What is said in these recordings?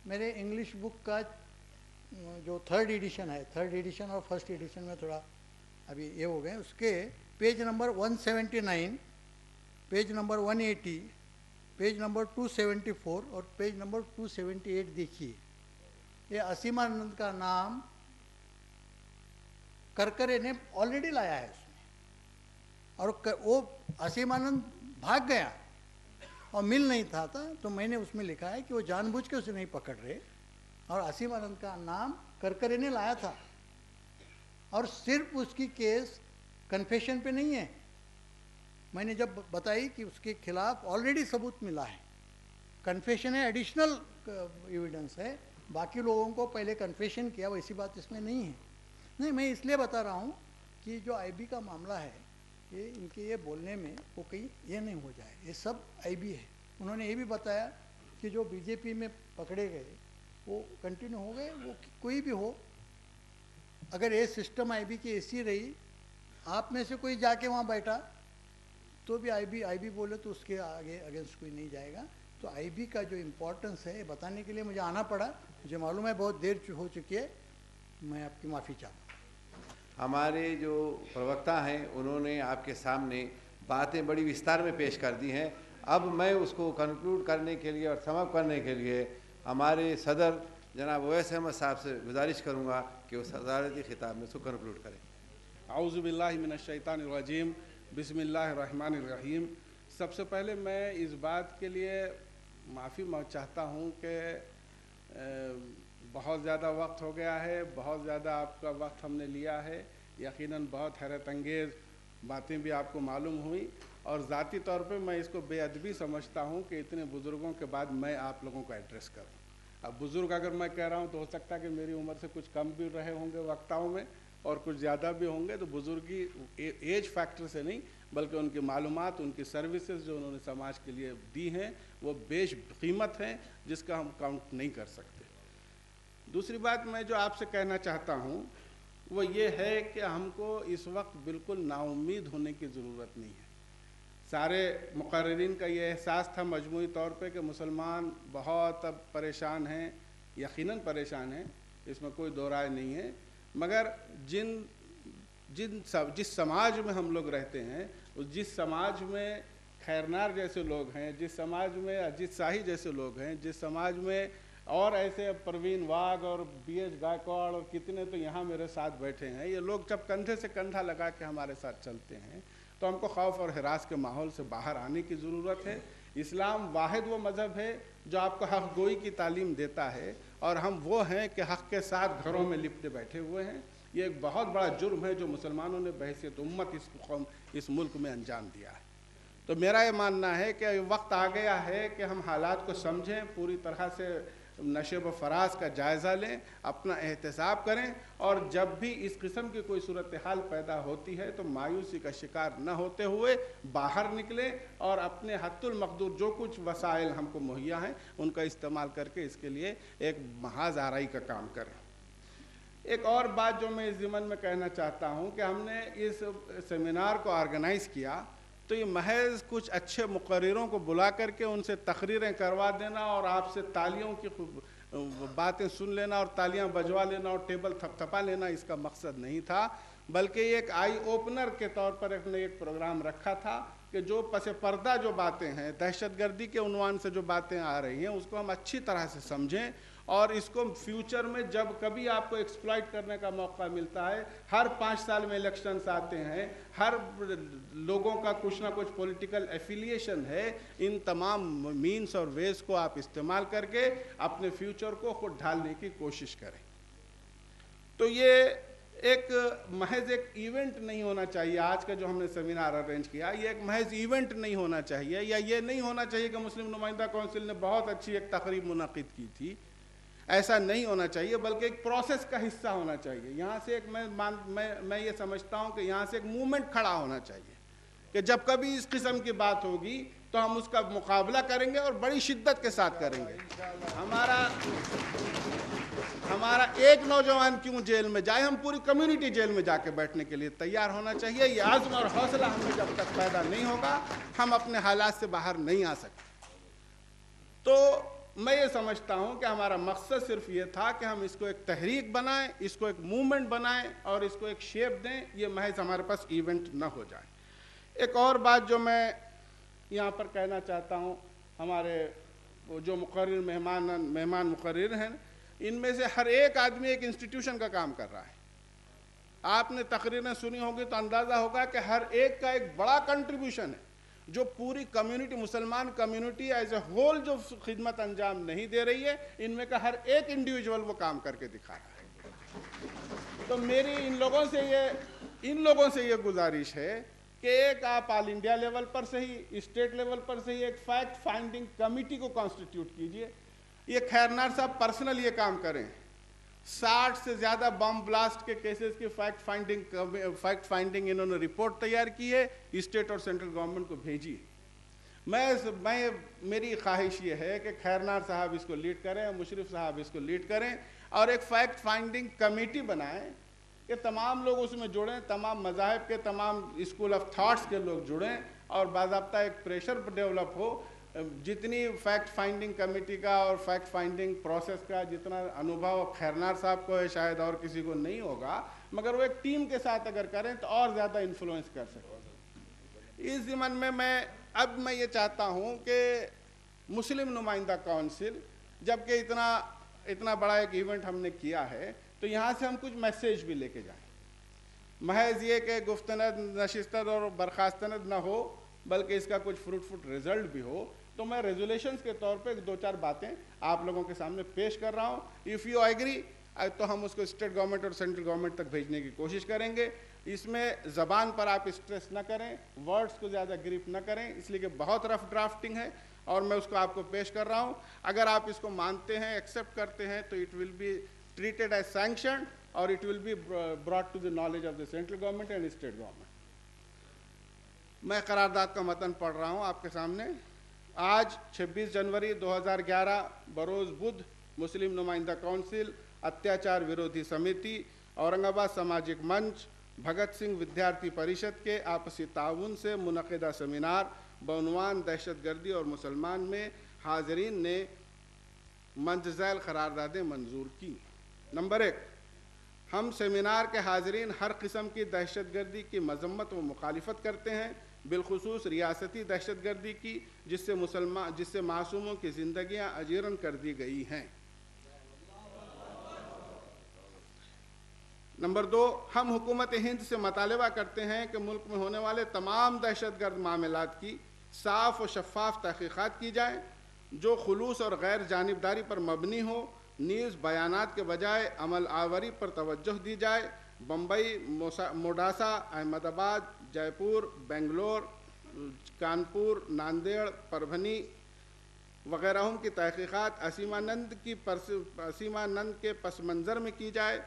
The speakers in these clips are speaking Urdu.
میرے انگلش بک کا جو تھرڈ ایڈیشن ہے، تھرڈ ایڈیشن اور فرسٹ ایڈیشن میں تھوڑا ابھی یہ ہو گئے، اس کے page number 179، page number 180، page number 274 اور پیج نمبر 278 دیکھیے. یہ اسیمانند کا نام کرکرے نے آلریڈی لایا ہے اس میں، اور وہ اسیمانند بھاگ گیا اور مل نہیں تھا تو میں نے اس میں لکھا ہے کہ وہ جان بوجھ کے اسے نہیں پکڑ رہے، اور اسیمانند کا نام کرکرے نے لایا تھا، اور صرف اس کی کیس کنفیشن پہ نہیں ہے. میں نے جب بتائی کہ اس کے خلاف آلریڈی ثبوت ملا ہے، کنفیشن ہے، ایڈیشنل ایویڈنس ہے، باقی لوگوں کو پہلے کنفیشن کیا، ویسی بات اس میں نہیں ہے. نہیں، میں اس لیے بتا رہا ہوں کہ جو آئی بی کا معاملہ ہے، یہ ان کے یہ بولنے میں وہ کہیں یہ نہیں ہو جائے، یہ سب آئی بی ہے. انہوں نے یہ بھی بتایا کہ جو بی جے پی میں پکڑے گئے وہ کنٹینیو ہو گئے، وہ کوئی بھی ہو، اگر یہ سسٹم آئی بی کی ایسی رہی، آپ میں سے کوئی جا کے وہاں بیٹھا تو بھی آئی بی بولے تو اس کے آگے اگینسٹ کوئی نہیں جائے گا. تو آئی بی کا جو امپورٹنس ہے یہ بتانے کے لیے مجھے آنا پڑا. مجھے معلوم ہے بہت دیر ہو چکی ہے، میں آپ کی معافی چاہتا ہوں. ہمارے جو پروکتا ہیں انہوں نے آپ کے سامنے باتیں بڑی وستار میں پیش کر دی ہیں. اب میں اس کو کنکلوڈ کرنے کے لیے اور سم اپ کرنے کے لیے ہمارے صدر جناب اویس احمد صاحب سے گزارش کروں گا کہ وہ صدارتی خطاب میں اس کو کنکلوڈ کریں. اعوذ باللہ من الشیطان الرجیم، بسم اللہ الرحمن الرحیم. سب سے پہلے میں اس بات کے لیے معافی چاہتا ہوں کہ بہت زیادہ وقت ہو گیا ہے، بہت زیادہ آپ کا وقت ہم نے لیا ہے. یقیناً بہت حیرت انگیز باتیں بھی آپ کو معلوم ہوئیں، اور ذاتی طور پہ میں اس کو بے ادبی سمجھتا ہوں کہ اتنے بزرگوں کے بعد میں آپ لوگوں کو ایڈریس کروں. اب بزرگ اگر میں کہہ رہا ہوں تو ہو سکتا ہے کہ میری عمر سے کچھ کم بھی رہے ہوں گے وقتاؤں میں اور کچھ زیادہ بھی ہوں گے. تو بزرگی ایج فیکٹر سے نہیں بلکہ ان کی معلومات، ان کی سروسز جو انہوں نے سماج کے لیے دی ہیں وہ بیش قیمت ہیں، جس کا ہم کاؤنٹ نہیں کر سکتے. دوسری بات میں جو آپ سے کہنا چاہتا ہوں وہ یہ ہے کہ ہم کو اس وقت بالکل نا امید ہونے کی ضرورت نہیں ہے. سارے مقررین کا یہ احساس تھا مجموعی طور پہ کہ مسلمان بہت اب پریشان ہیں، یقیناً پریشان ہیں، اس میں کوئی دو رائے نہیں ہے. مگر جس سماج میں ہم لوگ رہتے ہیں، جس سماج میں خیرنار جیسے لوگ ہیں، جس سماج میں اجیت شاہی جیسے لوگ ہیں، جس سماج میں اور ایسے پروین واغ اور بی ایچ گائیکواڑ اور کتنے تو یہاں میرے ساتھ بیٹھے ہیں، یہ لوگ جب کندھے سے کندھا لگا کے ہمارے ساتھ چلتے ہیں تو ہم کو خوف اور ہراس کے ماحول سے باہر آنے کی ضرورت ہے. اسلام واحد وہ مذہب ہے جو آپ کو حق گوئی کی تعلیم دیتا ہے، اور ہم وہ ہیں کہ حق کے ساتھ گھروں میں لپٹے بیٹھے ہوئے ہیں. یہ ایک بہت بڑا جرم ہے جو مسلمانوں نے بحیثیت امت اس ملک میں انجام دیا ہے. تو میرا یہ ماننا ہے کہ وقت آ گیا ہے کہ ہم حالات کو سمجھیں، پوری طرح سے نشیب و فراز کا جائزہ لیں، اپنا احتساب کریں، اور جب بھی اس قسم کی کوئی صورتحال پیدا ہوتی ہے تو مایوسی کا شکار نہ ہوتے ہوئے باہر نکلیں اور اپنے حد المقدور جو کچھ وسائل ہم کو مہیا ہیں ان کا استعمال کر کے اس کے لیے ایک محاذ آرائی کا کام کریں. ایک اور بات جو میں اس ضمن میں کہنا چاہتا ہوں کہ ہم نے اس سیمینار کو آرگنائز کیا تو یہ محض کچھ اچھے مقرروں کو بلا کر کے ان سے تقریریں کروا دینا اور آپ سے تالیوں کی باتیں سن لینا اور تالیاں بجوا لینا اور ٹیبل تھپ تھپا لینا اس کا مقصد نہیں تھا، بلکہ یہ ایک آئی اوپنر کے طور پر ایک پروگرام رکھا تھا کہ جو پس پردہ جو باتیں ہیں، دہشت گردی کے عنوان سے جو باتیں آ رہی ہیں اس کو ہم اچھی طرح سے سمجھیں، اور اس کو فیوچر میں جب کبھی آپ کو ایکسپلائٹ کرنے کا موقع ملتا ہے. ہر 5 سال میں الیکشنز آتے ہیں، ہر لوگوں کا کچھ نہ کچھ پولیٹیکل ایفیلیشن ہے، ان تمام مینس اور ویز کو آپ استعمال کر کے اپنے فیوچر کو خود ڈھالنے کی کوشش کریں. تو یہ ایک محض ایک ایونٹ نہیں ہونا چاہیے. آج کا جو ہم نے سیمینار ارینج کیا یہ ایک محض ایونٹ نہیں ہونا چاہیے، یا یہ نہیں ہونا چاہیے کہ مسلم نمائندہ کونسل نے بہت اچھی ایک تقریب منعقد کی تھی، ایسا نہیں ہونا چاہیے، بلکہ ایک پروسیس کا حصہ ہونا چاہیے. یہاں سے ایک میں یہ سمجھتا ہوں کہ یہاں سے ایک موومنٹ کھڑا ہونا چاہیے کہ جب کبھی اس قسم کی بات ہوگی تو ہم اس کا مقابلہ کریں گے اور بڑی شدت کے ساتھ کریں گے. ہمارا ایک نوجوان کیوں جیل میں جائے، ہم پوری کمیونٹی جیل میں جا کے بیٹھنے کے لیے تیار ہونا چاہیے. یہ عزم اور حوصلہ ہمیں جب تک پیدا نہیں ہوگا ہم اپنے حالات سے باہر نہیں آ سکتے. تو میں یہ سمجھتا ہوں کہ ہمارا مقصد صرف یہ تھا کہ ہم اس کو ایک تحریک بنائیں، اس کو ایک موومنٹ بنائیں اور اس کو ایک شیپ دیں، یہ محض ہمارے پاس ایونٹ نہ ہو جائے۔ ایک اور بات جو میں یہاں پر کہنا چاہتا ہوں، ہمارے جو مقرر مہمان مقرر ہیں، ان میں سے ہر ایک آدمی ایک انسٹیٹیوشن کا کام کر رہا ہے۔ آپ نے تقریریں سنی ہوگی تو اندازہ ہوگا کہ ہر ایک کا ایک بڑا کنٹریبیوشن ہے، جو پوری کمیونٹی، مسلمان کمیونٹی ایز اے ہول جو خدمت انجام نہیں دے رہی ہے، ان میں کا ہر ایک انڈیویجول وہ کام کر کے دکھا رہا ہے۔ تو میری ان لوگوں سے یہ گزارش ہے کہ ایک آپ آل انڈیا لیول پر سے ہی، اسٹیٹ لیول پر سے ہی ایک فیکٹ فائنڈنگ کمیٹی کو کانسٹیٹیوٹ کیجئے۔ یہ خیرنار صاحب پرسنل یہ کام کریں، 60 سے زیادہ بم بلاسٹ کے کیسز کی فیکٹ فائنڈنگ انہوں نے رپورٹ تیار کی ہے، اسٹیٹ اور سینٹرل گورنمنٹ کو بھیجی ہے۔ میری خواہش یہ ہے کہ خیرنار صاحب اس کو لیڈ کریں، مشرف صاحب اس کو لیڈ کریں اور ایک فیکٹ فائنڈنگ کمیٹی بنائیں کہ تمام لوگ اس میں جڑیں، تمام مذاہب کے، تمام اسکول آف تھاٹس کے لوگ جڑیں اور باضابطہ ایک پریشر ڈیولپ ہو۔ جتنی فیکٹ فائنڈنگ کمیٹی کا اور فیکٹ فائنڈنگ پروسیس کا جتنا انوبھو خیرنار صاحب کو ہے، شاید اور کسی کو نہیں ہوگا، مگر وہ ایک ٹیم کے ساتھ اگر کریں تو اور زیادہ انفلوئنس کر سکتے۔ اس ضمن میں میں یہ چاہتا ہوں کہ مسلم نمائندہ کونسل، جبکہ اتنا بڑا ایک ایونٹ ہم نے کیا ہے، تو یہاں سے ہم کچھ میسیج بھی لے کے جائیں۔ محض یہ کہ گفتند، نشست اور برخاستند نہ ہو، بلکہ اس کا کچھ فروٹفل رزلٹ بھی ہو، تو میں ریزولیشنز کے طور پہ 2-4 باتیں آپ لوگوں کے سامنے پیش کر رہا ہوں۔ اف یو ایگری تو ہم اس کو اسٹیٹ گورنمنٹ اور سینٹرل گورنمنٹ تک بھیجنے کی کوشش کریں گے۔ اس میں زبان پر آپ اسٹریس نہ کریں، ورڈز کو زیادہ گریپ نہ کریں، اس لیے کہ بہت رف ڈرافٹنگ ہے اور میں اس کو آپ کو پیش کر رہا ہوں۔ اگر آپ اس کو مانتے ہیں، ایکسیپٹ کرتے ہیں، تو it will be treated as sanction اور it will be brought to the knowledge of the central government and state government. میں قرارداد کا متن پڑھ رہا ہوں آپ کے سامنے۔ آج 26 جنوری 2011 بروز بدھ، مسلم نمائندہ کونسل، اتیاچار ویرودھی سمیتی، اورنگ آباد سماجک منچ، بھگت سنگھ ودیارتھی پریشد کے آپسی تعاون سے منعقدہ سیمینار بعنوان دہشت گردی اور مسلمان میں حاضرین نے مندرجہ ذیل قراردادیں منظور کی۔ نمبر 1، ہم سیمینار کے حاضرین ہر قسم کی دہشت گردی کی مذمت و مخالفت کرتے ہیں، بالخصوص ریاستی دہشت گردی کی، جس سے معصوموں کی زندگیاں اجیرن کر دی گئی ہیں۔ نمبر 2، ہم حکومت ہند سے مطالبہ کرتے ہیں کہ ملک میں ہونے والے تمام دہشت گرد معاملات کی صاف و شفاف تحقیقات کی جائیں، جو خلوص اور غیر جانبداری پر مبنی ہو، نیز بیانات کے بجائے عمل آوری پر توجہ دی جائے۔ بمبئی، موڈاسا، احمد آباد، جے پور، بنگلور، کانپور، ناندیڑ، پربھنی وغیرہ کی تحقیقات اسیمانند کے پس منظر میں کی جائے۔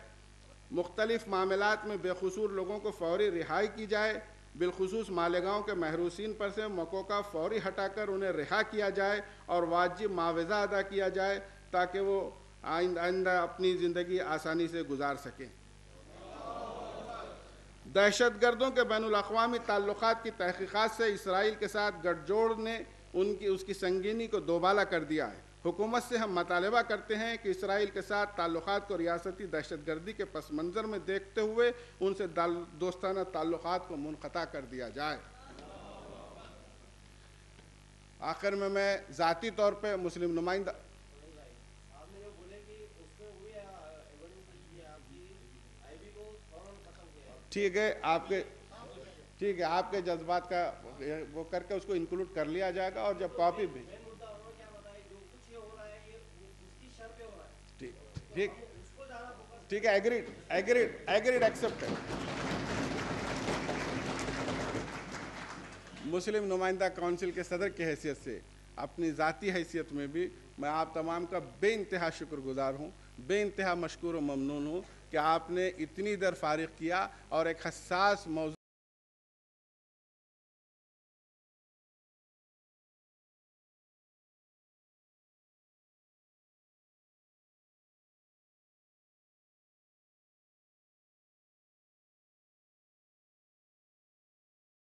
مختلف معاملات میں بے قصور لوگوں کو فوری رہائی کی جائے، بالخصوص مالیگاؤں کے محروسین پر سے مکوکا فوری ہٹا کر انہیں رہا کیا جائے اور واجب معاوضہ ادا کیا جائے تاکہ وہ آئندہ اپنی زندگی آسانی سے گزار سکیں۔ دہشت گردوں کے بین الاقوامی تعلقات کی تحقیقات سے اسرائیل کے ساتھ گٹھ جوڑ نے اس کی سنگینی کو دوبالا کر دیا ہے۔ حکومت سے ہم مطالبہ کرتے ہیں کہ اسرائیل کے ساتھ تعلقات کو ریاستی دہشت گردی کے پس منظر میں دیکھتے ہوئے ان سے دوستانہ تعلقات کو منقطع کر دیا جائے۔ آخر میں ذاتی طور پہ مسلم نمائندہ ٹھیک ہے آپ کے جذبات کا وہ کر کے اس کو انکلوڈ کر لیا جائے گا اور جب کاپی بھی ٹھیک ہے ایگریڈ ایکسپٹ ہے۔ مسلم نمائندہ کونسل کے صدر کی حیثیت سے اپنی ذاتی حیثیت میں بھی میں آپ تمام کا بے انتہا شکر گزار ہوں، بے انتہا مشکور و ممنون ہوں کہ آپ نے اتنی دیر فارغ کیا اور ایک حساس موضوع